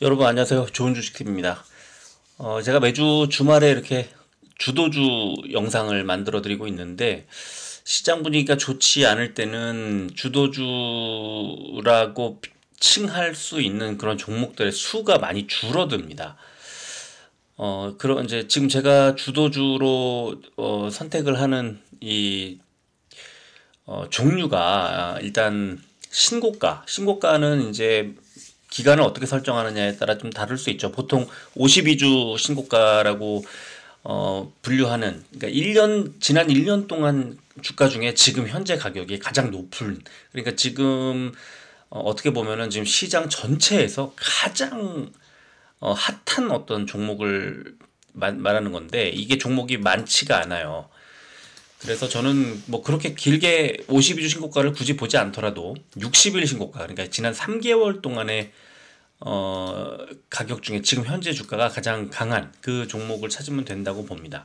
여러분 안녕하세요. 좋은 주식입니다. 제가 매주 주말에 이렇게 주도주 영상을 만들어 드리고 있는데 시장 분위기가 좋지 않을 때는 주도주라고 칭할 수 있는 그런 종목들의 수가 많이 줄어듭니다. 그런 이제 지금 제가 주도주로 선택을 하는 이 종류가 일단 신고가는 이제 기간을 어떻게 설정하느냐에 따라 좀 다를 수 있죠. 보통 52주 신고가라고 분류하는, 그러니까 지난 1년 동안 주가 중에 지금 현재 가격이 가장 높은, 그러니까 지금 어떻게 보면은 지금 시장 전체에서 가장 핫한 어떤 종목을 말하는 건데, 이게 종목이 많지가 않아요. 그래서 저는 뭐 그렇게 길게 52주 신고가를 굳이 보지 않더라도 60일 신고가, 그러니까 지난 3개월 동안의 가격 중에 지금 현재 주가가 가장 강한 그 종목을 찾으면 된다고 봅니다.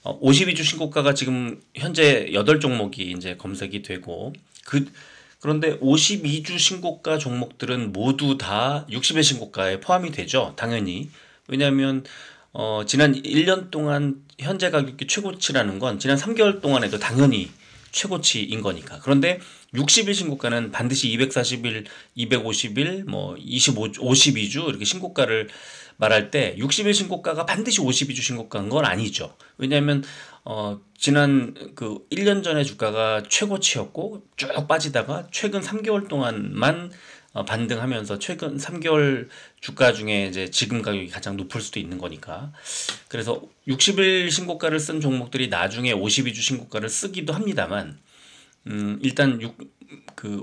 52주 신고가가 지금 현재 8종목이 이제 검색이 되고, 그런데 52주 신고가 종목들은 모두 다 60일 신고가에 포함이 되죠. 당연히. 왜냐하면 지난 1년 동안 현재 가격이 최고치라는 건 지난 3개월 동안에도 당연히 최고치인 거니까. 그런데 60일 신고가는 반드시 240일, 250일, 뭐 52주 이렇게 신고가를 말할 때 60일 신고가가 반드시 52주 신고가인 건 아니죠. 왜냐하면 지난 그 1년 전에 주가가 최고치였고 쭉 빠지다가 최근 3개월 동안만 반등하면서 최근 3개월 주가 중에 이제 지금 가격이 가장 높을 수도 있는 거니까. 그래서 60일 신고가를 쓴 종목들이 나중에 52주 신고가를 쓰기도 합니다만, 일단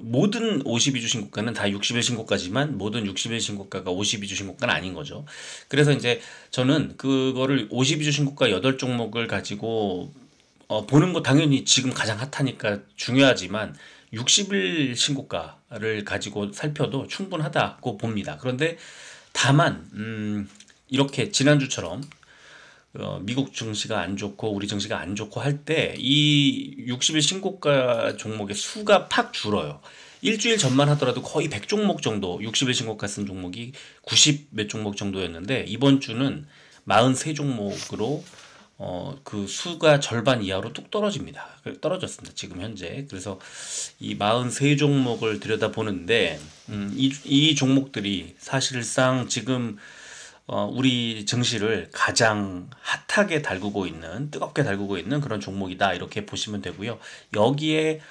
모든 52주 신고가는 다 60일 신고가지만 모든 60일 신고가가 52주 신고가는 아닌 거죠. 그래서 이제 저는 그거를 52주 신고가 8종목을 가지고 보는 거 당연히 지금 가장 핫하니까 중요하지만 60일 신고가를 가지고 살펴도 충분하다고 봅니다. 그런데 다만 이렇게 지난주처럼 미국 증시가 안 좋고 우리 증시가 안 좋고 할 때 이 60일 신고가 종목의 수가 팍 줄어요. 일주일 전만 하더라도 거의 100종목 정도, 60일 신고가 쓴 종목이 90 몇 종목 정도였는데 이번 주는 43종목으로 그 수가 절반 이하로 뚝 떨어집니다. 떨어졌습니다. 지금 현재. 그래서 이 43종목을 들여다보는데 이 종목들이 사실상 지금 우리 증시를 가장 핫하게 달구고 있는, 뜨겁게 달구고 있는 그런 종목이다, 이렇게 보시면 되고요. 여기에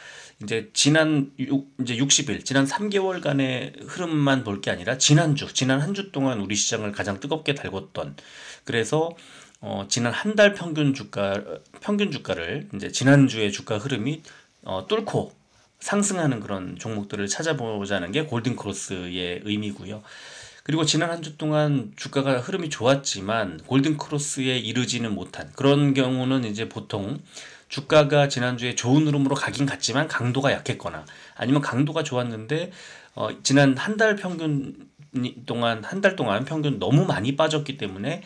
이제 이제 60일, 지난 3개월간의 흐름만 볼 게 아니라 지난 한 주 동안 우리 시장을 가장 뜨겁게 달궜던, 그래서 지난 한 달 평균 주가를 이제 지난주의 주가 흐름이 뚫고 상승하는 그런 종목들을 찾아보자는 게 골든크로스의 의미고요. 그리고 지난 한 주 동안 주가가 흐름이 좋았지만 골든크로스에 이르지는 못한 그런 경우는 이제 보통 주가가 지난주에 좋은 흐름으로 가긴 갔지만 강도가 약했거나, 아니면 강도가 좋았는데 지난 한 달 동안 평균 너무 많이 빠졌기 때문에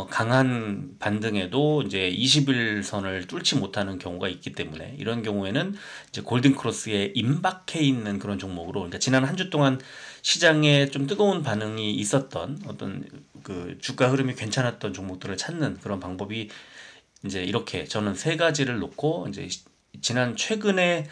강한 반등에도 이제 20일 선을 뚫지 못하는 경우가 있기 때문에, 이런 경우에는 이제 골든 크로스에 임박해 있는 그런 종목으로, 그러니까 지난 한 주 동안 시장에 좀 뜨거운 반응이 있었던 어떤 그 주가 흐름이 괜찮았던 종목들을 찾는 그런 방법이, 이제 이렇게 저는 세 가지를 놓고 이제 지난 최근에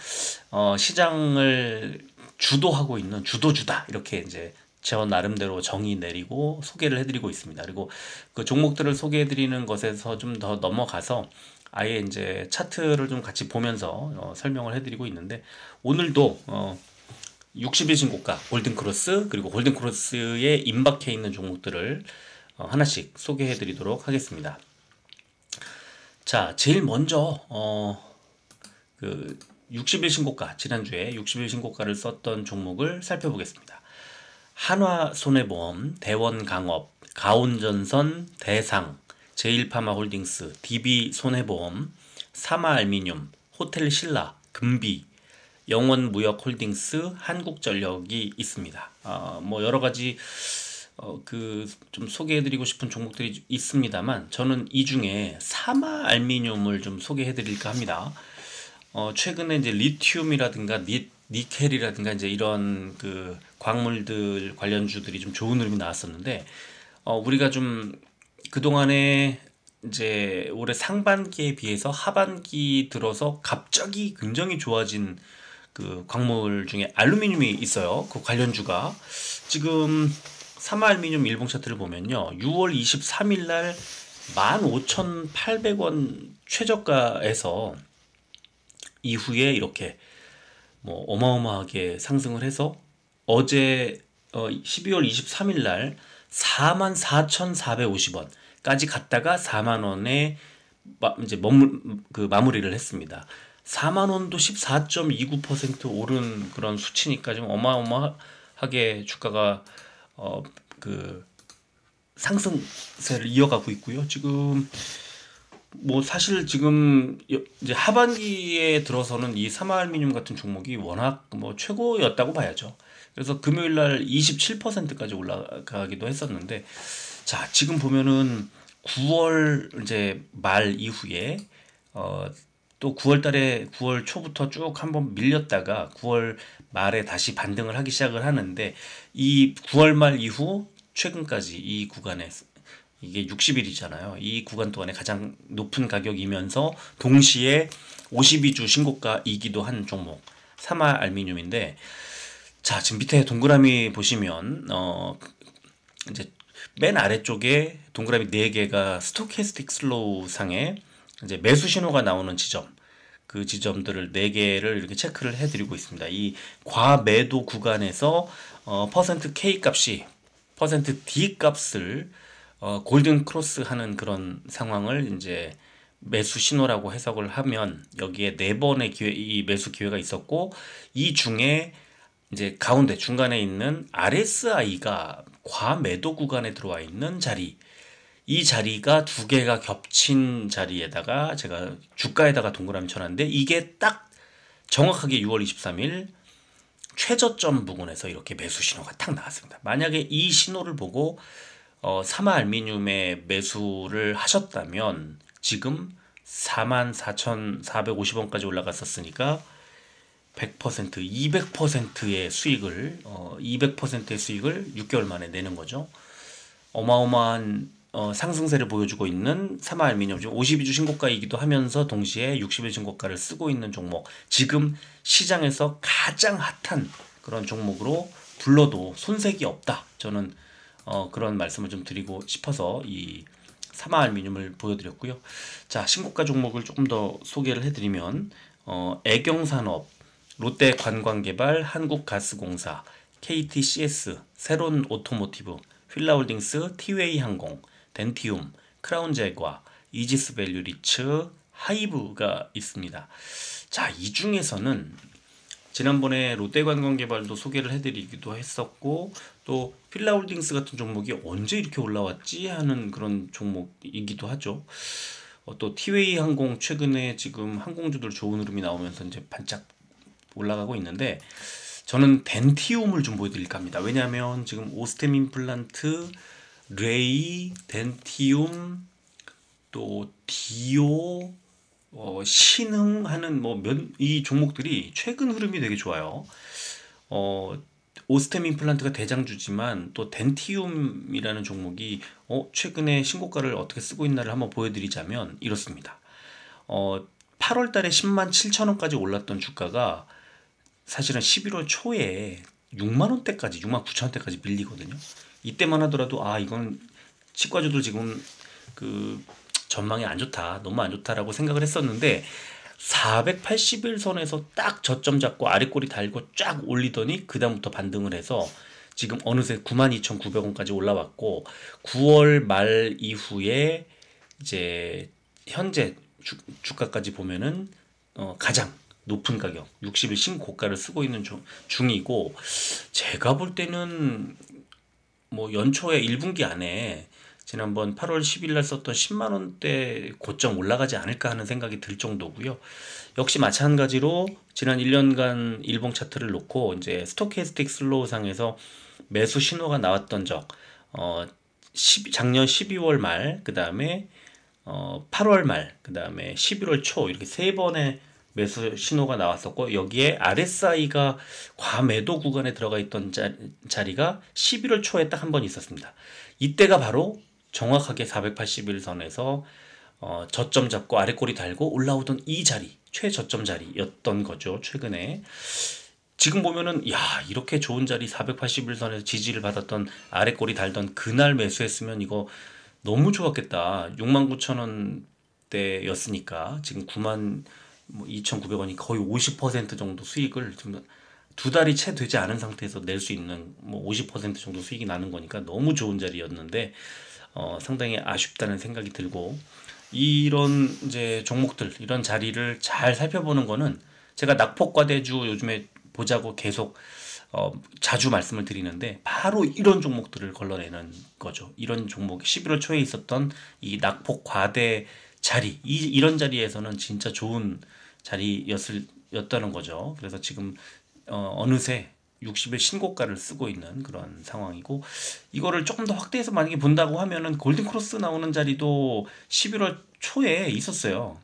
시장을 주도하고 있는 주도주다, 이렇게 이제 저 나름대로 정의 내리고 소개를 해드리고 있습니다. 그리고 그 종목들을 소개해드리는 것에서 좀 더 넘어가서 아예 이제 차트를 좀 같이 보면서 설명을 해드리고 있는데, 오늘도 60일 신고가 골든크로스, 그리고 골든크로스에 임박해 있는 종목들을 하나씩 소개해드리도록 하겠습니다. 자, 제일 먼저 그 60일 신고가, 지난주에 60일 신고가를 썼던 종목을 살펴보겠습니다. 한화손해보험, 대원강업, 가온전선, 대상, 제일파마홀딩스, DB손해보험, 사마알미늄, 호텔신라, 금비, 영원무역홀딩스, 한국전력이 있습니다. 뭐 여러 가지 그 좀 소개해드리고 싶은 종목들이 있습니다만, 저는 이 중에 사마알미늄을 좀 소개해드릴까 합니다. 최근에 이제 리튬이라든가 니켈이라든가 이제 이런 그 광물들 관련주들이 좀 좋은 흐름이 나왔었는데, 우리가 좀 그동안에 이제 올해 상반기에 비해서 하반기 들어서 갑자기 굉장히 좋아진 그 광물 중에 알루미늄이 있어요. 그 관련주가 지금 사마알루미늄 일봉 차트를 보면요, 6월 23일 날 15,800원 최저가에서 이후에 이렇게 뭐 어마어마하게 상승을 해서 어제 12월 23일 날 44,450원까지 갔다가 4만 원에 이제 마무리를 했습니다. 4만 원도 14.29% 오른 그런 수치니까 좀 어마어마하게 주가가 그 상승세를 이어가고 있고요. 지금 뭐 사실 지금 이제 하반기에 들어서는 이 사마알루미늄 같은 종목이 워낙 뭐 최고였다고 봐야죠. 그래서 금요일 날 27%까지 올라가기도 했었는데, 자, 지금 보면은 9월 이제 말 이후에 또 9월 달에 9월 초부터 쭉 한번 밀렸다가 9월 말에 다시 반등을 하기 시작을 하는데, 이 9월 말 이후 최근까지 이 구간에 이게 60일이잖아요. 이 구간 동안에 가장 높은 가격이면서 동시에 52주 신고가이기도 한 종목 사마알루미늄인데, 자, 지금 밑에 동그라미 보시면 이제 맨 아래쪽에 동그라미 4개가 스토캐스틱 슬로우 상에 이제 매수 신호가 나오는 지점, 그 지점들을 4개를 이렇게 체크를 해드리고 있습니다. 이 과매도 구간에서 퍼센트 K 값이 퍼센트 D 값을 골든 크로스 하는 그런 상황을 이제 매수 신호라고 해석을 하면, 여기에 4번의 이 매수 기회가 있었고, 이 중에 이제 가운데 중간에 있는 RSI가 과매도 구간에 들어와 있는 자리, 이 자리가 2개가 겹친 자리에다가 제가 주가에다가 동그라미 쳐놨는데, 이게 딱 정확하게 6월 23일 최저점 부근에서 이렇게 매수 신호가 탁 나왔습니다. 만약에 이 신호를 보고 사마알루미늄에 매수를 하셨다면 지금 44,450원까지 올라갔었으니까 100%, 200%의 수익을 200%의 수익을 6개월 만에 내는 거죠. 어마어마한 상승세를 보여주고 있는 사마알루미늄, 지금 52주 신고가이기도 하면서 동시에 60일 신고가를 쓰고 있는 종목, 지금 시장에서 가장 핫한 그런 종목으로 불러도 손색이 없다, 저는 그런 말씀을 좀 드리고 싶어서 이 사마알루미늄을 보여드렸고요. 자, 신고가 종목을 조금 더 소개를 해드리면 애경산업, 롯데관광개발, 한국가스공사, KTCS, 세론 오토모티브, 휠라홀딩스, 티웨이항공, 덴티움, 크라운제과, 이지스밸류리츠, 하이브가 있습니다. 자, 이 중에서는 지난번에 롯데관광개발도 소개를 해드리기도 했었고, 또 휠라홀딩스 같은 종목이 언제 이렇게 올라왔지 하는 그런 종목이기도 하죠. 또 티웨이항공, 최근에 지금 항공주들 좋은 흐름이 나오면서 이제 반짝 올라가고 있는데, 저는 덴티움을 좀 보여드릴까 합니다. 왜냐하면 지금 오스템 임플란트, 레이, 덴티움, 또 디오, 신흥하는 이 종목들이 최근 흐름이 되게 좋아요. 오스템 임플란트가 대장주지만 또 덴티움이라는 종목이 최근에 신고가를 어떻게 쓰고 있나를 한번 보여드리자면 이렇습니다. 8월 달에 10만 7천 원까지 올랐던 주가가 사실은 11월 초에 6만 원대까지, 6만 9천 원대까지 밀리거든요. 이때만 하더라도 이건 치과주들 지금 그 전망이 안 좋다, 너무 안 좋다라고 생각을 했었는데, 481선에서 딱 저점 잡고 아래 꼬리 달고 쫙 올리더니 그 다음부터 반등을 해서 지금 어느새 92,900원까지 올라왔고, 9월 말 이후에 이제 현재 주가까지 보면은 가장 높은 가격 60일 신고가를 쓰고 있는 중이고, 제가 볼 때는 뭐 연초에 1분기 안에 지난번 8월 10일 날 썼던 10만 원대 고점 올라가지 않을까 하는 생각이 들 정도고요. 역시 마찬가지로 지난 1년간 일봉 차트를 놓고 이제 스토캐스틱 슬로우 상에서 매수 신호가 나왔던 적, 작년 12월 말, 그 다음에 8월 말, 그 다음에 11월 초, 이렇게 3번의 매수 신호가 나왔었고 여기에 RSI가 과매도 구간에 들어가 있던 자리가 11월 초에 딱 한 번 있었습니다. 이때가 바로 정확하게 481선에서 저점 잡고 아래 꼬리 달고 올라오던 이 자리, 최저점 자리였던 거죠. 최근에. 지금 보면은 야, 이렇게 좋은 자리 481선에서 지지를 받았던 아래 꼬리 달던 그날 매수했으면 이거 너무 좋았겠다. 69,000원대였으니까 지금 92,900원이 거의 50% 정도 수익을 지금 두 달이 채 되지 않은 상태에서 낼 수 있는 뭐 50% 정도 수익이 나는 거니까 너무 좋은 자리였는데 상당히 아쉽다는 생각이 들고 이런 이제 종목들 이런 자리를 잘 살펴보는 거는 제가 낙폭과대주 요즘에 보자고 계속 자주 말씀을 드리는데 바로 이런 종목들을 걸러내는 거죠. 이런 종목 11월 초에 있었던 이 낙폭 과대 자리 이런 자리에서는 진짜 좋은 자리였다는 거죠. 그래서 지금 어느새 60일 신고가를 쓰고 있는 그런 상황이고 이거를 조금 더 확대해서 만약에 본다고 하면은 골든크로스 나오는 자리도 11월 초에 있었어요.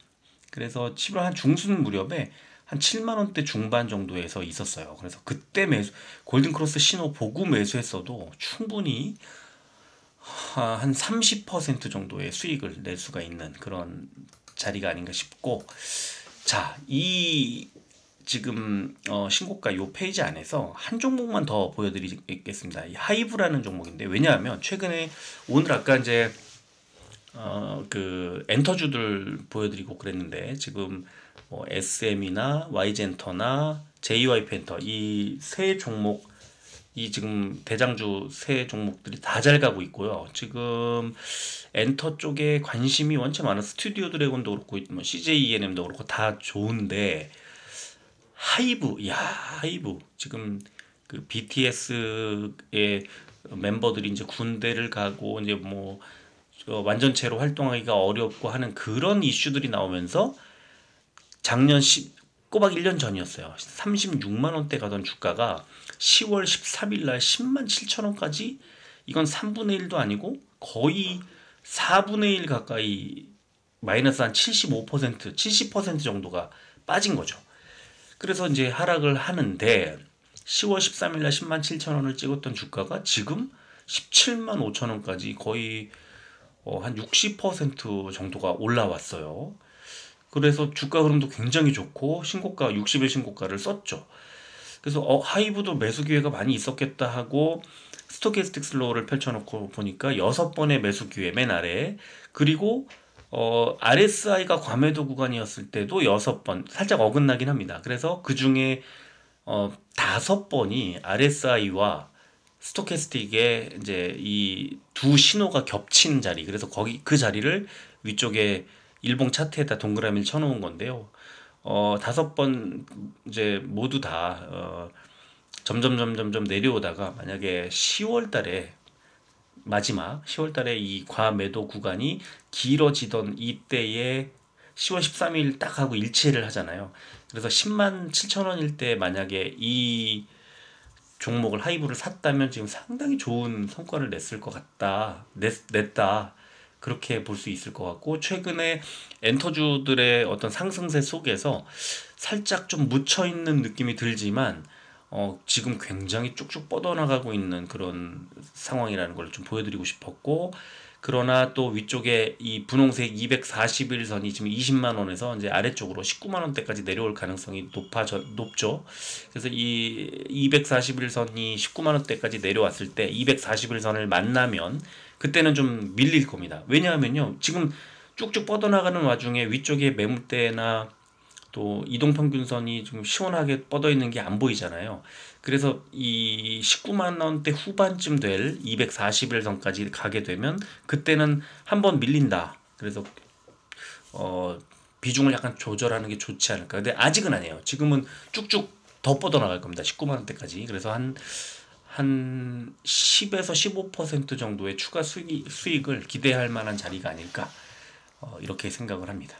그래서 11월 한 중순 무렵에 한 7만 원대 중반 정도에서 있었어요. 그래서 그때 골든크로스 신호 보고 매수했어도 충분히 한 30% 정도의 수익을 낼 수가 있는 그런 자리가 아닌가 싶고 자, 이 지금 신고가 요 페이지 안에서 한 종목만 더 보여드리겠습니다. 이 하이브라는 종목인데 왜냐하면 최근에 오늘 아까 이제 그 엔터주들 보여드리고 그랬는데 지금 뭐 SM이나 YG엔터나 JYP엔터 이 세 종목 이 지금 대장주 세 종목들이 다 잘 가고 있고요. 지금 엔터 쪽에 관심이 원체 많은 스튜디오 드래곤도 그렇고 뭐 CJENM도 그렇고 다 좋은데 하이브 지금 그 BTS의 멤버들이 이제 군대를 가고 이제 뭐 완전체로 활동하기가 어렵고 하는 그런 이슈들이 나오면서 작년 꼬박 1년 전이었어요. 36만 원대 가던 주가가 10월 13일 날 10만 7천 원까지 이건 3분의 1도 아니고 거의 4분의 1 가까이 마이너스 한 75%, 70% 정도가 빠진 거죠. 그래서 이제 하락을 하는데 10월 13일 날 10만 7천 원을 찍었던 주가가 지금 17만 5천 원까지 거의 한 60% 정도가 올라왔어요. 그래서 주가 흐름도 굉장히 좋고 신고가 60일 신고가를 썼죠. 그래서 하이브도 매수 기회가 많이 있었겠다 하고 스토캐스틱 슬로우를 펼쳐놓고 보니까 6번의 매수 기회 맨 아래 그리고 RSI가 과매도 구간이었을 때도 6번 살짝 어긋나긴 합니다. 그래서 그 중에 5번이 RSI와 스토캐스틱의 이제 이 두 신호가 겹친 자리 그래서 거기 그 자리를 위쪽에 일봉 차트에다 동그라미를 쳐놓은 건데요. 5번 이제 모두 다 점점 내려오다가 만약에 10월 달에 마지막 10월 달에 이 과매도 구간이 길어지던 이때에 10월 13일 딱 하고 일치를 하잖아요. 그래서 10만 7천 원일 때 만약에 이 종목을 하이브를 샀다면 지금 상당히 좋은 성과를 냈을 것 같다. 냈다. 그렇게 볼 수 있을 것 같고 최근에 엔터주들의 어떤 상승세 속에서 살짝 좀 묻혀있는 느낌이 들지만 지금 굉장히 쭉쭉 뻗어나가고 있는 그런 상황이라는 걸 좀 보여드리고 싶었고 그러나 또 위쪽에 이 분홍색 241선이 지금 20만 원에서 이제 아래쪽으로 19만 원대까지 내려올 가능성이 높죠. 그래서 이 241선이 19만 원대까지 내려왔을 때 241선을 만나면 그때는 좀 밀릴 겁니다. 왜냐하면요. 지금 쭉쭉 뻗어나가는 와중에 위쪽에 매물대나 또 이동평균선이 좀 시원하게 뻗어 있는 게 안 보이잖아요. 그래서 이 19만 원대 후반쯤 될 241선까지 가게 되면 그때는 한번 밀린다. 그래서 비중을 약간 조절하는 게 좋지 않을까. 근데 아직은 아니에요. 지금은 쭉쭉 더 뻗어 나갈 겁니다. 19만 원대까지. 그래서 한 10에서 15% 정도의 추가 수익을 기대할 만한 자리가 아닐까 이렇게 생각을 합니다.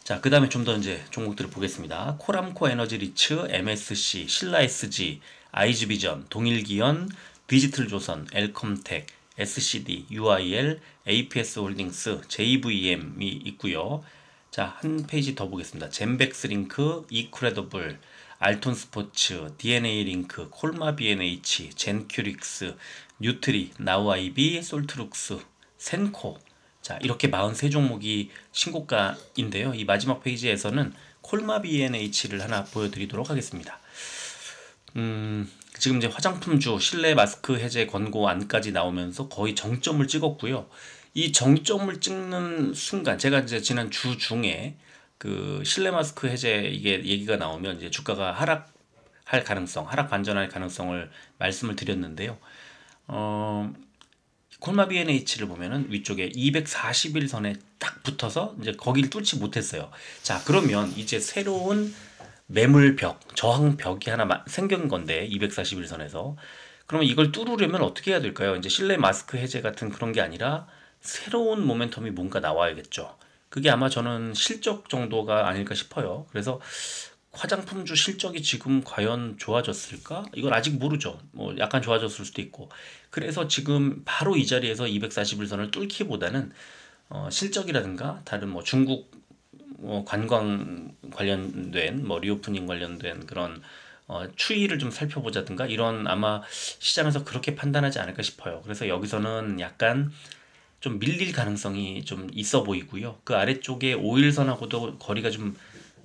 자, 그 다음에 좀 더 이제 종목들을 보겠습니다. 코람코 에너지 리츠, MSC, 신라 SG, 아이즈비전, 동일기연, 디지털조선, 엘컴텍, SCD, UIL, APS 홀딩스, JVM이 있고요. 자, 한 페이지 더 보겠습니다. 젠백스링크, 이크레더블, 알톤 스포츠, DNA 링크, 콜마 B&H, 젠큐릭스, 뉴트리, 나우아이비, 솔트룩스, 센코. 자, 이렇게 43종목이 신고가인데요. 이 마지막 페이지에서는 콜마 B&H를 하나 보여드리도록 하겠습니다. 지금 이제 화장품주 실내 마스크 해제 권고 안까지 나오면서 거의 정점을 찍었고요. 이 정점을 찍는 순간, 제가 이제 지난 주 중에 그 실내 마스크 해제 이게 얘기가 나오면 이제 주가가 하락할 가능성, 하락 반전할 가능성을 말씀을 드렸는데요. 콜마 B&H를 보면은 위쪽에 241선에 딱 붙어서 이제 거기를 뚫지 못했어요. 자, 그러면 이제 새로운 매물벽, 저항벽이 하나 생긴 건데 241선에서 그러면 이걸 뚫으려면 어떻게 해야 될까요? 이제 실내 마스크 해제 같은 그런 게 아니라 새로운 모멘텀이 뭔가 나와야겠죠. 그게 아마 저는 실적 정도가 아닐까 싶어요. 그래서 화장품주 실적이 지금 과연 좋아졌을까? 이건 아직 모르죠. 뭐 약간 좋아졌을 수도 있고. 그래서 지금 바로 이 자리에서 241선을 뚫기보다는 실적이라든가 다른 뭐 중국 관광 관련된 뭐 리오프닝 관련된 그런 추이를 좀 살펴보자든가 이런 아마 시장에서 그렇게 판단하지 않을까 싶어요. 그래서 여기서는 약간 좀 밀릴 가능성이 좀 있어 보이고요. 그 아래쪽에 5일선하고도 거리가 좀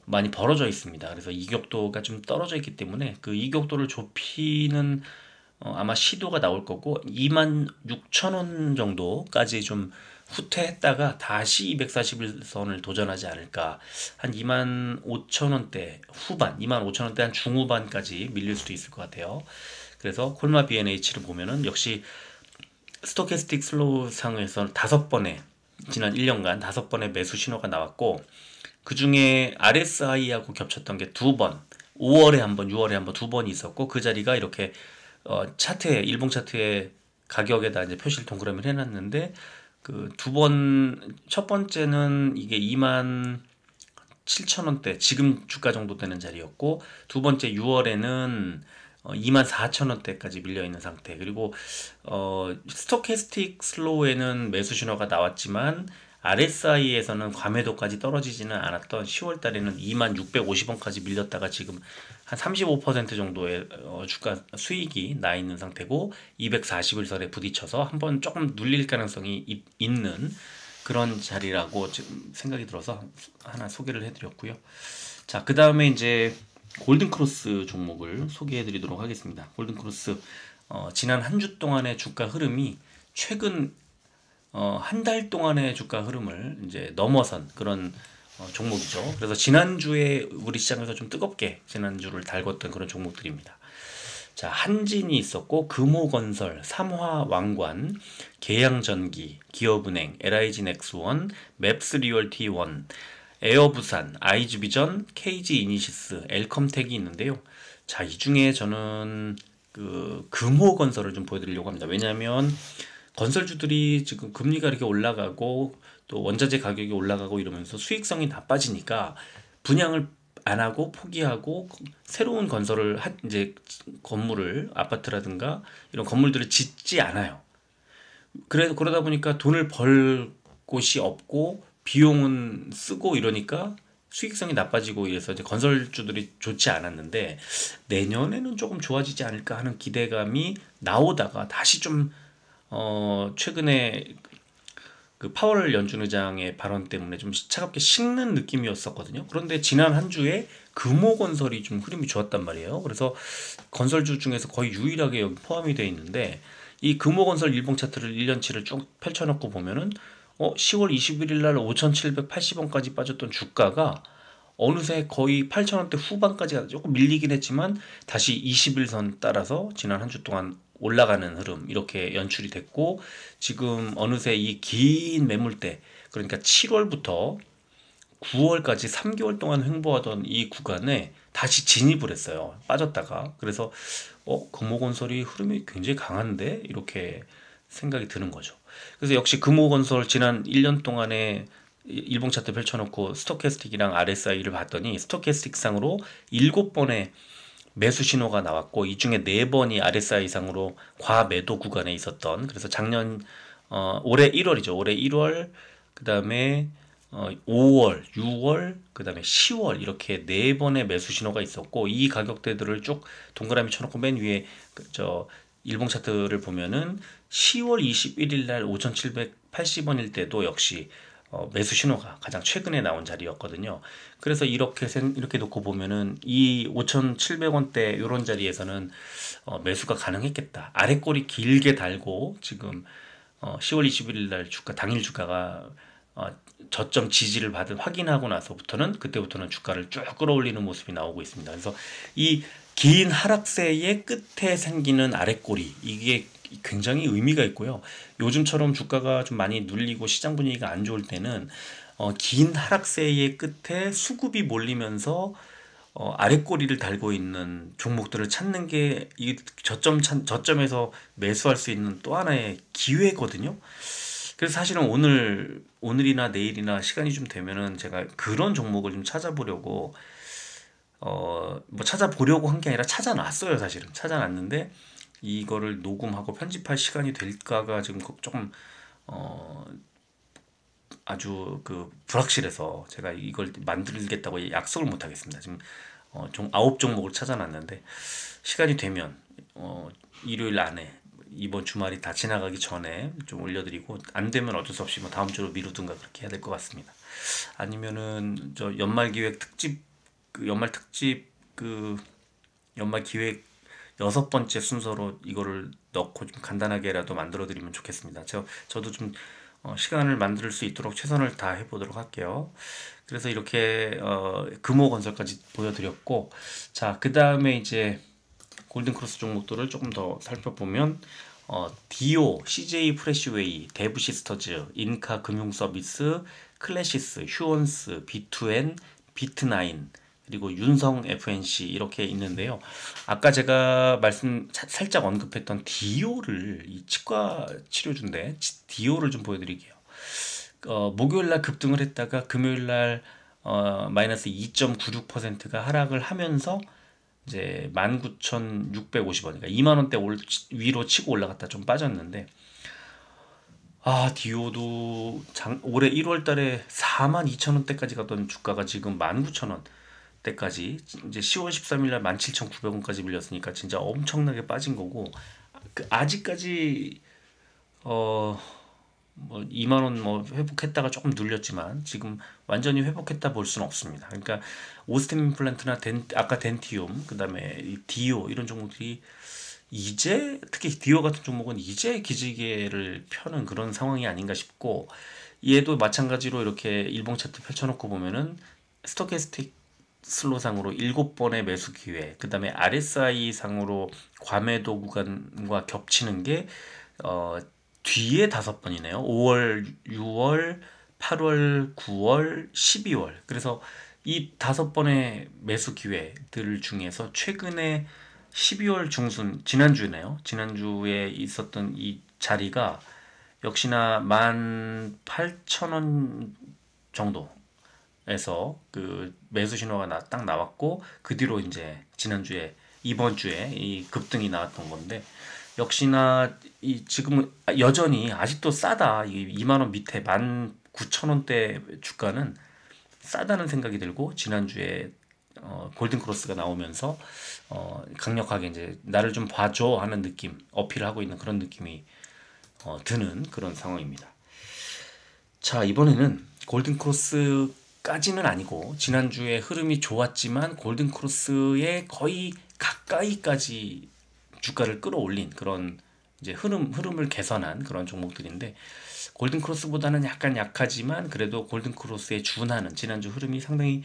많이 벌어져 있습니다. 그래서 이격도가 좀 떨어져 있기 때문에 그 이격도를 좁히는 아마 시도가 나올 거고 26,000원 정도까지 좀 후퇴했다가 다시 241선을 도전하지 않을까. 한 25,000원대 후반, 25,000원대 한 중후반까지 밀릴 수도 있을 것 같아요. 그래서 콜마 B&H를 보면은 역시 스토캐스틱 슬로우 상에서 5번의 지난 1년간 5번의 매수 신호가 나왔고 그 중에 RSI하고 겹쳤던 게 2번, 5월에 한 번, 6월에 한 번, 2번이 있었고 그 자리가 이렇게 차트에 일봉 차트에 가격에다 이제 표시를 동그라미를 해놨는데 그 첫 번째는 이게 27,000원대 지금 주가 정도 되는 자리였고 두 번째 6월에는 24,000원대까지 밀려있는 상태. 그리고 스토캐스틱 슬로우에는 매수 신호가 나왔지만 RSI에서는 과매도까지 떨어지지는 않았던 10월 달에는 2650원까지 밀렸다가 지금 한 35% 정도의 주가 수익이 나 있는 상태고 241선에 부딪혀서 한번 조금 눌릴 가능성이 있는 그런 자리라고 지금 생각이 들어서 하나 소개를 해드렸고요. 자, 그 다음에 이제 골든크로스 종목을 소개해 드리도록 하겠습니다. 골든크로스 지난 한 주 동안의 주가 흐름이 최근 한 달 동안의 주가 흐름을 이제 넘어선 그런 종목이죠. 그래서 지난주에 우리 시장에서 좀 뜨겁게 지난주를 달궜던 그런 종목들입니다. 자, 한진이 있었고 금호건설, 삼화왕관, 계양전기, 기업은행, LIG넥스원, 맵스리얼티1, 에어부산, 아이즈비전, KG이니시스, 엘컴텍이 있는데요. 자, 이 중에 저는 그 금호건설을 좀 보여드리려고 합니다. 왜냐하면 건설주들이 지금 금리가 이렇게 올라가고 또 원자재 가격이 올라가고 이러면서 수익성이 나빠지니까 분양을 안 하고 포기하고 새로운 건설을 이제 건물을 아파트라든가 이런 건물들을 짓지 않아요. 그러다 보니까 돈을 벌 곳이 없고 비용은 쓰고 이러니까 수익성이 나빠지고 이래서 이제 건설주들이 좋지 않았는데 내년에는 조금 좋아지지 않을까 하는 기대감이 나오다가 다시 좀 최근에 그 파월 연준 의장의 발언 때문에 좀 차갑게 식는 느낌이었었거든요. 그런데 지난 한 주에 금호건설이 좀 흐름이 좋았단 말이에요. 그래서 건설주 중에서 거의 유일하게 여기 포함이 되어 있는데 이 금호건설 일봉 차트를 1년치를 쭉 펼쳐놓고 보면은 10월 21일 날 5,780원까지 빠졌던 주가가 어느새 거의 8,000원대 후반까지 조금 밀리긴 했지만 다시 21선 따라서 지난 한 주 동안 올라가는 흐름 이렇게 연출이 됐고 지금 어느새 이 긴 매물대 그러니까 7월부터 9월까지 3개월 동안 횡보하던 이 구간에 다시 진입을 했어요. 빠졌다가. 그래서 금호건설이 흐름이 굉장히 강한데 이렇게 생각이 드는 거죠. 그래서 역시 금호건설 지난 1년 동안에 일봉 차트 펼쳐놓고 스토캐스틱이랑 RSI를 봤더니 스토캐스틱상으로 7번의 매수 신호가 나왔고 이 중에 4번이 RSI상으로 과매도 구간에 있었던 그래서 작년 올해 1월이죠. 올해 1월 그 다음에 5월, 6월, 그다음에 10월 이렇게 네 번의 매수 신호가 있었고 이 가격대들을 쭉 동그라미 쳐놓고 맨 위에 저 일봉 차트를 보면은 10월 21일 날 5,780원일 때도 역시 매수 신호가 가장 최근에 나온 자리였거든요. 그래서 이렇게 놓고 보면은 이 5,700원대 이런 자리에서는 매수가 가능했겠다. 아래 꼬리 길게 달고 지금 10월 21일 날 주가 당일 주가가 저점 지지를 받은 확인하고 나서부터는 그때부터는 주가를 쭉 끌어올리는 모습이 나오고 있습니다. 그래서 이 긴 하락세의 끝에 생기는 아랫꼬리 이게 굉장히 의미가 있고요. 요즘처럼 주가가 좀 많이 눌리고 시장 분위기가 안 좋을 때는 긴 하락세의 끝에 수급이 몰리면서 아랫꼬리를 달고 있는 종목들을 찾는 게 이 저점에서 매수할 수 있는 또 하나의 기회거든요. 그래서 사실은 오늘이나 내일이나 시간이 좀 되면은 제가 그런 종목을 좀 찾아보려고 뭐 찾아보려고 한 게 아니라 찾아놨어요. 사실은 찾아놨는데 이거를 녹음하고 편집할 시간이 될까가 지금 조금 어 아주 그 불확실해서 제가 이걸 만들겠다고 약속을 못 하겠습니다. 지금 총 9종목을 찾아놨는데 시간이 되면 일요일 안에 이번 주말이 다 지나가기 전에 좀 올려드리고 안 되면 어쩔 수 없이 뭐 다음 주로 미루든가 그렇게 해야 될 것 같습니다. 아니면은 저 연말 기획 특집 그 연말 기획 6번째 순서로 이거를 넣고 좀 간단하게라도 만들어 드리면 좋겠습니다. 저도 좀 시간을 만들 수 있도록 최선을 다해 보도록 할게요. 그래서 이렇게 금호건설까지 보여드렸고, 자, 그 다음에 이제 골든크로스 종목들을 조금 더 살펴보면 디오, CJ 프레시웨이, 데브시스터즈, 인카 금융서비스, 클래시스, 휴원스, B2N, 비트나인, 그리고 윤성 FNC 이렇게 있는데요. 아까 제가 살짝 언급했던 디오를 이 치과 치료주인데 디오를 좀 보여드릴게요. 목요일 날 급등을 했다가 금요일 날 마이너스 2.96%가 하락을 하면서 이제 19,650원, 그러니까 2만 원대 위로 치고 올라갔다 좀 빠졌는데 디오도 올해 1월 달에 42,000원대까지 갔던 주가가 지금 19,000원대까지 이제 10월 13일 날 17,900원까지 밀렸으니까 진짜 엄청나게 빠진 거고 아직까지 뭐 2만 원 뭐 회복했다가 조금 눌렸지만 지금 완전히 회복했다 볼 수는 없습니다. 그러니까 오스템 임플란트나 아까 덴티움, 그다음에 이 디오 이런 종목들이 이제 특히 디오 같은 종목은 이제 기지개를 펴는 그런 상황이 아닌가 싶고 얘도 마찬가지로 이렇게 일봉 차트 펼쳐놓고 보면은 스토캐스틱 슬로상으로 7번의 매수 기회, 그다음에 RSI 상으로 과매도 구간과 겹치는 게 뒤에 5번이네요. 5월, 6월, 8월, 9월, 12월. 그래서 이 5번의 매수 기회들 중에서 최근에 12월 중순 지난주네요. 지난주에 있었던 이 자리가 역시나 18,000원 정도에서 그 매수 신호가 딱 나왔고 그 뒤로 이제 이번 주에 이 급등이 나왔던 건데 역시나 지금은 여전히 아직도 싸다. 2만 원 밑에 19,000원대 주가는 싸다는 생각이 들고 지난주에 골든크로스가 나오면서 강력하게 이제 나를 좀 봐줘 하는 느낌, 어필을 하고 있는 그런 느낌이 드는 그런 상황입니다. 자, 이번에는 골든크로스까지는 아니고 지난주에 흐름이 좋았지만 골든크로스의 거의 가까이까지 주가를 끌어올린 그런 이제 흐름을 개선한 그런 종목들인데 골든크로스보다는 약간 약하지만 그래도 골든크로스에 준하는 지난주 흐름이 상당히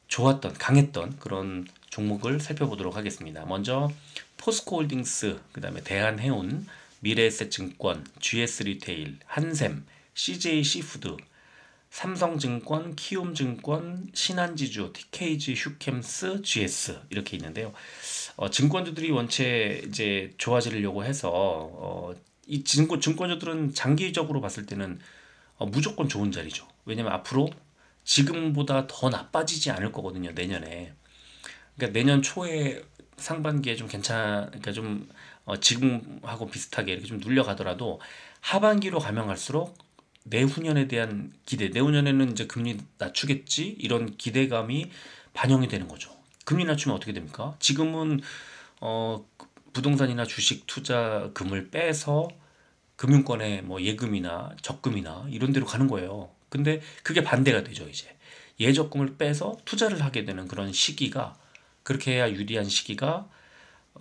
좋았던 강했던 그런 종목을 살펴보도록 하겠습니다. 먼저 포스코홀딩스, 그다음에 대한해운, 미래에셋증권, GS리테일, 한샘, CJ시푸드, 삼성증권, 키움증권, 신한지주, TKG, 휴캠스, GS 이렇게 있는데요. 증권주들이 원체 이제 좋아지려고 해서 이 증권주들은 장기적으로 봤을 때는 무조건 좋은 자리죠. 왜냐면 앞으로 지금보다 더 나빠지지 않을 거거든요. 내년에. 그러니까 내년 초에 상반기에 좀 그러니까 지금하고 비슷하게 이렇게 좀 눌려가더라도 하반기로 가면 갈수록 내후년에 대한 기대, 내후년에는 이제 금리 낮추겠지 이런 기대감이 반영이 되는 거죠. 금리 낮추면 어떻게 됩니까? 지금은 어 부동산이나 주식 투자금을 빼서 금융권에 뭐 예금이나 적금이나 이런 데로 가는 거예요. 근데 그게 반대가 되죠, 이제. 예적금을 빼서 투자를 하게 되는 그런 시기가, 그렇게 해야 유리한 시기가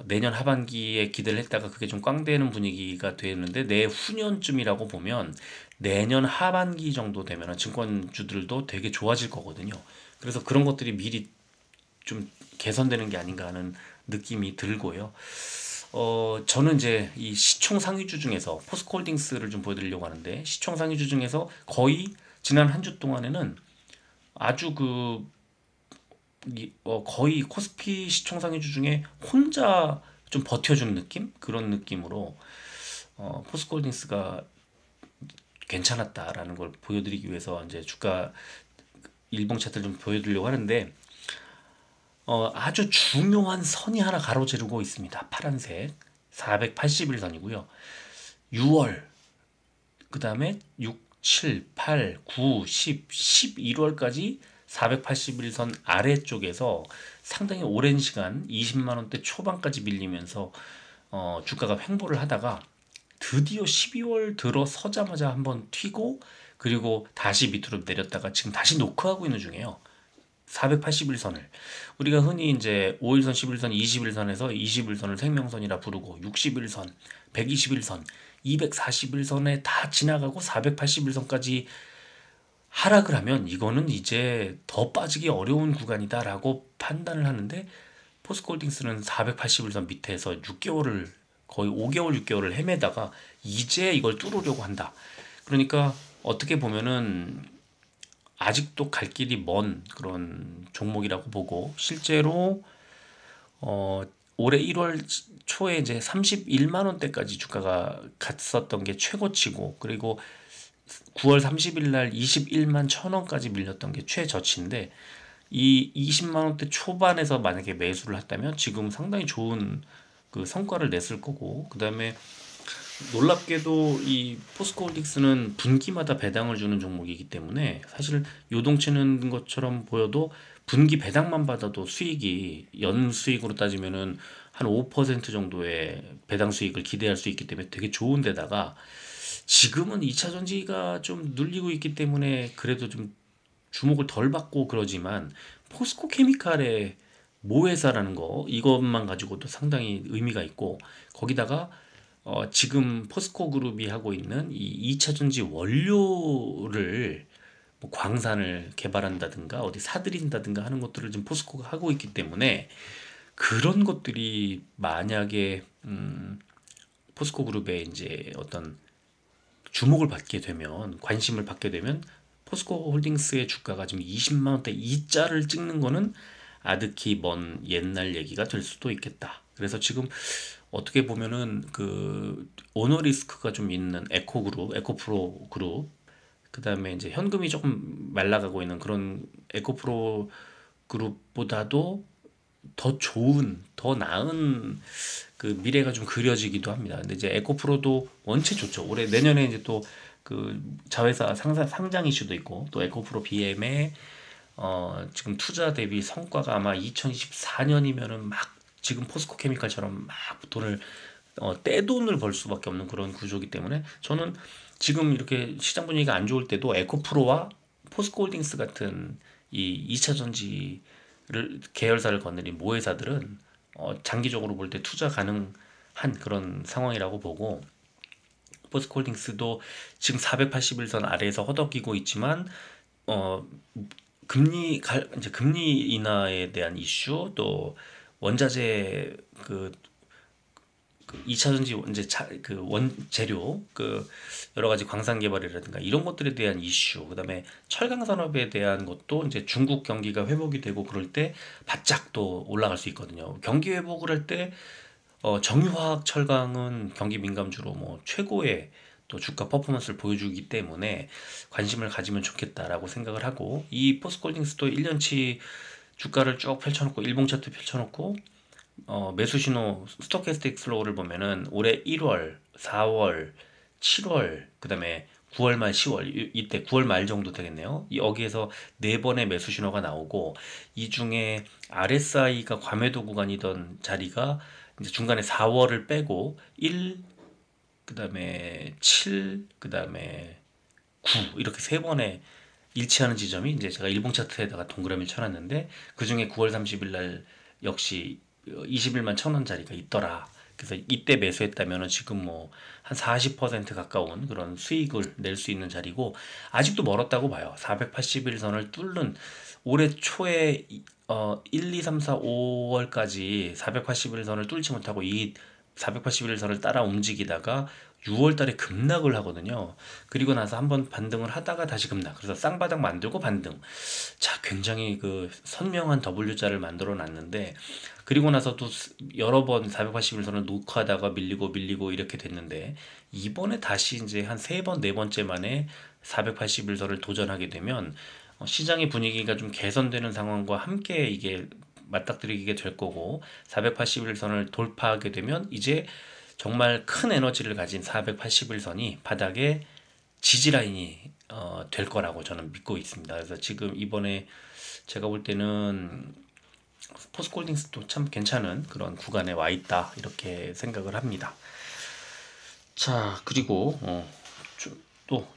내년 하반기에 기대를 했다가 그게 좀 꽝되는 분위기가 되는데, 내후년쯤이라고 보면 내년 하반기 정도 되면 증권주들도 되게 좋아질 거거든요. 그래서 그런 것들이 미리 좀 개선되는 게 아닌가 하는 느낌이 들고요. 저는 이제 이 시총 상위주 중에서 포스코홀딩스를 좀 보여드리려고 하는데, 시총 상위주 중에서 거의 지난 한 주 동안에는 아주 거의 코스피 시총 상위주 중에 혼자 좀 버텨주는 느낌? 그런 느낌으로 포스코홀딩스가 괜찮았다라는 걸 보여드리기 위해서 이제 주가 일봉 차트를 좀 보여드리려고 하는데, 아주 중요한 선이 하나 가로지르고 있습니다. 파란색 481선이고요. 6월, 그 다음에 6, 7, 8, 9, 10, 11월까지 481선 아래쪽에서 상당히 오랜 시간 20만 원대 초반까지 밀리면서 주가가 횡보를 하다가 드디어 12월 들어서자마자 한번 튀고, 그리고 다시 밑으로 내렸다가 지금 다시 노크하고 있는 중이에요. 481선을 우리가 흔히 이제 5일선, 11선, 21선에서 21선을 생명선이라 부르고, 61선, 121선, 241선에 다 지나가고 481선까지 하락을 하면 이거는 이제 더 빠지기 어려운 구간이다라고 판단을 하는데, 포스코홀딩스는 481선 밑에서 6개월을, 거의 5개월, 6개월을 헤매다가 이제 이걸 뚫으려고 한다. 그러니까 어떻게 보면은 아직도 갈 길이 먼 그런 종목이라고 보고, 실제로 올해 1월 초에 이제 31만 원대까지 주가가 갔었던 게 최고치고, 그리고 9월 30일 날 21만 1,000원까지 밀렸던 게 최저치인데, 이 20만 원대 초반에서 만약에 매수를 했다면 지금 상당히 좋은 그 성과를 냈을 거고, 그다음에 놀랍게도 이 포스코홀딩스는 분기마다 배당을 주는 종목이기 때문에 사실 요동치는 것처럼 보여도 분기 배당만 받아도 수익이 연 수익으로 따지면은 한 5% 정도의 배당 수익을 기대할 수 있기 때문에 되게 좋은 데다가, 지금은 2차 전지가 좀 눌리고 있기 때문에 그래도 좀 주목을 덜 받고 그러지만, 포스코 케미칼의 모회사라는 거, 이것만 가지고도 상당히 의미가 있고, 거기다가 지금 포스코 그룹이 하고 있는 이 2차 전지 원료를 뭐 광산을 개발한다든가 어디 사들인다든가 하는 것들을 지금 포스코가 하고 있기 때문에, 그런 것들이 만약에 포스코 그룹의 이제 어떤 주목을 받게 되면, 관심을 받게 되면 포스코 홀딩스의 주가가 지금 20만 원대 이자를 찍는 거는 아득히 먼 옛날 얘기가 될 수도 있겠다. 그래서 지금 어떻게 보면은 그 오너 리스크가 좀 있는 에코그룹, 에코프로 그룹, 그다음에 이제 현금이 조금 말라가고 있는 그런 에코프로 그룹보다도 더 좋은, 더 나은 그 미래가 좀 그려지기도 합니다. 근데 이제 에코프로도 원체 좋죠. 올해 내년에 이제 또 그 자회사 상장 이슈도 있고, 또 에코프로 BM의 지금 투자 대비 성과가 아마 2024년이면은 막 지금 포스코 케미칼처럼 막 돈을 떼돈을 벌 수밖에 없는 그런 구조이기 때문에, 저는 지금 이렇게 시장 분위기가 안 좋을 때도 에코프로와 포스코홀딩스 같은 이 2차 전지를 계열사를 거느린 모회사들은 장기적으로 볼 때 투자 가능한 그런 상황이라고 보고, 포스코홀딩스도 지금 481선 아래에서 허덕이고 있지만 이제 금리 인하에 대한 이슈, 또 원자재 그 2차 전지 이제 그 원재료 그 여러 가지 광산 개발이라든가 이런 것들에 대한 이슈, 그다음에 철강 산업에 대한 것도 이제 중국 경기가 회복이 되고 그럴 때 바짝 또 올라갈 수 있거든요. 경기 회복을 할 때 정유화학 철강은 경기 민감주로 뭐 최고의 또 주가 퍼포먼스를 보여주기 때문에 관심을 가지면 좋겠다라고 생각을 하고, 이 포스코홀딩스도 1년치 주가를 쭉 펼쳐놓고, 일봉 차트 펼쳐놓고 매수 신호 스토캐스틱 슬로우를 보면은 올해 1월, 4월, 7월, 그다음에 9월 말 10월 이때 9월 말 정도 되겠네요. 여기에서 네 번의 매수 신호가 나오고 이 중에 RSI가 과매도 구간이던 자리가 이제 중간에 4월을 빼고 1, 그다음에 7, 그다음에 9 이렇게 세 번의 일치하는 지점이 이제 제가 일봉 차트에다가 동그라미를 쳐놨는데 그 중에 9월 30일 날 역시 21만 1,000원짜리가 있더라. 그래서 이때 매수했다면 지금 뭐 한 40% 가까운 그런 수익을 낼 수 있는 자리고 아직도 멀었다고 봐요. 481선을 뚫는 올해 초에 1, 2, 3, 4, 5월까지 481선을 뚫지 못하고 이 481선을 따라 움직이다가 6월 달에 급락을 하거든요. 그리고 나서 한번 반등을 하다가 다시 급락. 그래서 쌍바닥 만들고 반등. 자, 굉장히 그 선명한 W자를 만들어 놨는데 그리고 나서도 여러 번 481선을 녹화하다가 밀리고 이렇게 됐는데 이번에 다시 이제 한 세 번, 네 번째 만에 481선을 도전하게 되면 시장의 분위기가 좀 개선되는 상황과 함께 이게 맞닥뜨리게 될 거고 481선을 돌파하게 되면 이제 정말 큰 에너지를 가진 481선이 바닥에 지지라인이 될 거라고 저는 믿고 있습니다. 그래서 지금 이번에 제가 볼 때는 포스코홀딩스도 참 괜찮은 그런 구간에 와 있다 이렇게 생각을 합니다. 자, 그리고 또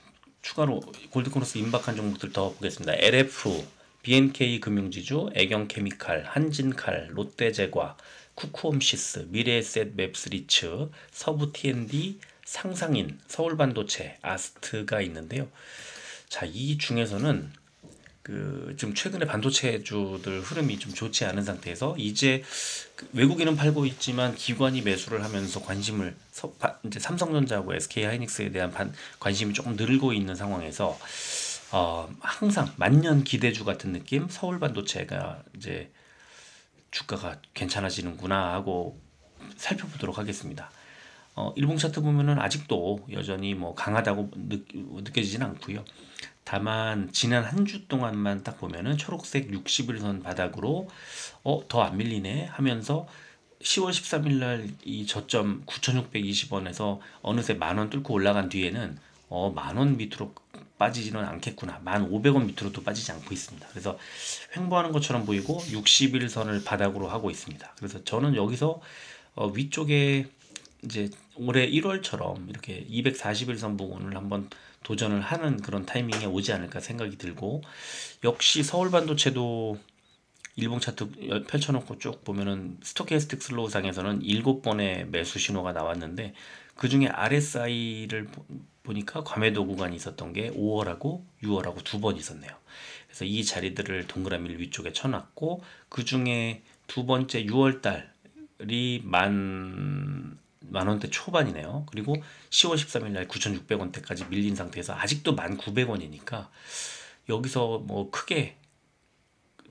추가로 골드크로스 임박한 종목들 더 보겠습니다. LF, BNK 금융지주, 애경케미칼, 한진칼, 롯데제과, 쿠쿠홈시스, 미래에셋 맵스리츠, 서부 T&D, 상상인, 서울반도체, 아스트가 있는데요. 자, 이 중에서는 지금 최근에 반도체주들 흐름이 좀 좋지 않은 상태에서 이제 외국인은 팔고 있지만 기관이 매수를 하면서 관심을 이제 삼성전자하고 SK하이닉스에 대한 관심이 조금 늘고 있는 상황에서 항상 만년 기대주 같은 느낌 서울 반도체가 이제 주가가 괜찮아지는구나 하고 살펴보도록 하겠습니다. 일봉 차트 보면은 아직도 여전히 뭐 강하다고 느껴지진 않고요. 다만 지난 한 주 동안만 딱 보면은 초록색 60일선 바닥으로 더 안 밀리네 하면서 10월 13일 날 이 저점 9,620원에서 어느새 만원 뚫고 올라간 뒤에는 만원 밑으로 빠지지는 않겠구나. 1,500원 밑으로도 빠지지 않고 있습니다. 그래서 횡보하는 것처럼 보이고 60일선을 바닥으로 하고 있습니다. 그래서 저는 여기서 위쪽에 이제 올해 1월처럼 이렇게 241선 부근을 한번 도전을 하는 그런 타이밍에 오지 않을까 생각이 들고 역시 서울반도체도 일봉 차트 펼쳐놓고 쭉 보면은 스토캐스틱 슬로우상에서는 7번의 매수 신호가 나왔는데 그 중에 RSI를 보니까 과매도 구간이 있었던 게 5월하고 6월하고 두 번 있었네요. 그래서 이 자리들을 동그라미를 위쪽에 쳐놨고 그 중에 두 번째 6월 달이 만원대 초반이네요. 그리고 10월 13일 날 9,600원대까지 밀린 상태에서 아직도 1,900원이니까 여기서 뭐 크게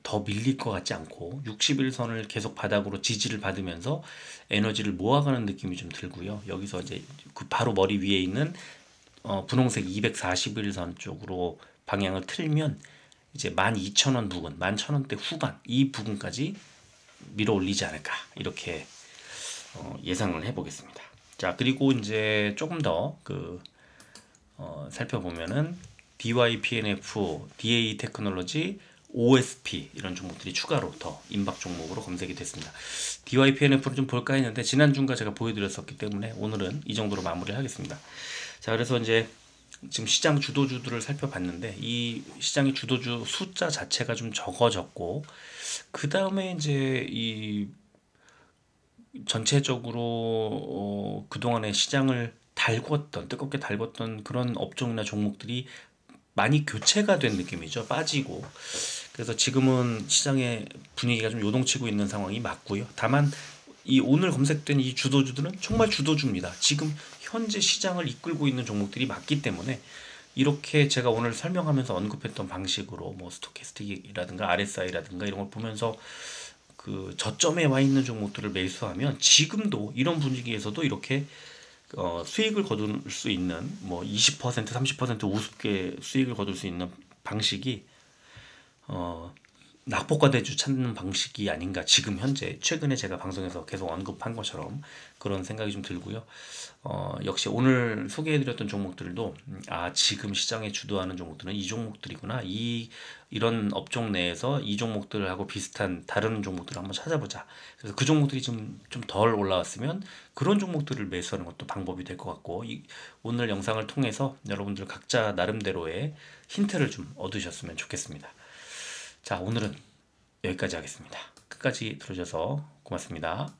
더 밀릴 것 같지 않고 60일선을 계속 바닥으로 지지를 받으면서 에너지를 모아가는 느낌이 좀 들고요. 여기서 이제 그 바로 머리 위에 있는 분홍색 241선 쪽으로 방향을 틀면 이제 12,000원 부근, 11,000원대 후반 이 부분까지 밀어 올리지 않을까 이렇게 예상을 해보겠습니다. 자, 그리고 이제 조금 더 살펴보면은 DYPNF, DA 테크놀로지, OSP 이런 종목들이 추가로 더 임박 종목으로 검색이 됐습니다. DYPNF를 좀 볼까 했는데 지난주인가 제가 보여드렸었기 때문에 오늘은 이 정도로 마무리를 하겠습니다. 자, 그래서 이제 지금 시장 주도주들을 살펴봤는데 이 시장의 주도주 숫자 자체가 좀 적어졌고 그 다음에 이제 이 전체적으로 그동안의 시장을 뜨겁게 달궜던 그런 업종이나 종목들이 많이 교체가 된 느낌이죠. 빠지고. 그래서 지금은 시장의 분위기가 좀 요동치고 있는 상황이 맞고요. 다만 이 오늘 검색된 이 주도주들은 정말 주도주입니다. 지금 현재 시장을 이끌고 있는 종목들이 맞기 때문에 이렇게 제가 오늘 설명하면서 언급했던 방식으로 뭐 스토캐스틱이라든가 RSI라든가 이런 걸 보면서 그 저점에 와 있는 종목들을 매수하면 지금도 이런 분위기에서도 이렇게 수익을 거둘 수 있는 뭐 20% 30% 우습게 수익을 거둘 수 있는 방식이 낙폭과대주 찾는 방식이 아닌가, 지금 현재 최근에 제가 방송에서 계속 언급한 것처럼 그런 생각이 좀 들고요. 역시 오늘 소개해드렸던 종목들도 지금 시장에 주도하는 종목들은 이 종목들이구나, 이런 업종 내에서 이 종목들하고 비슷한 다른 종목들을 한번 찾아보자. 그래서 그 종목들이 좀 덜 올라왔으면 그런 종목들을 매수하는 것도 방법이 될 것 같고, 오늘 영상을 통해서 여러분들 각자 나름대로의 힌트를 좀 얻으셨으면 좋겠습니다. 자, 오늘은 여기까지 하겠습니다. 끝까지 들어주셔서 고맙습니다.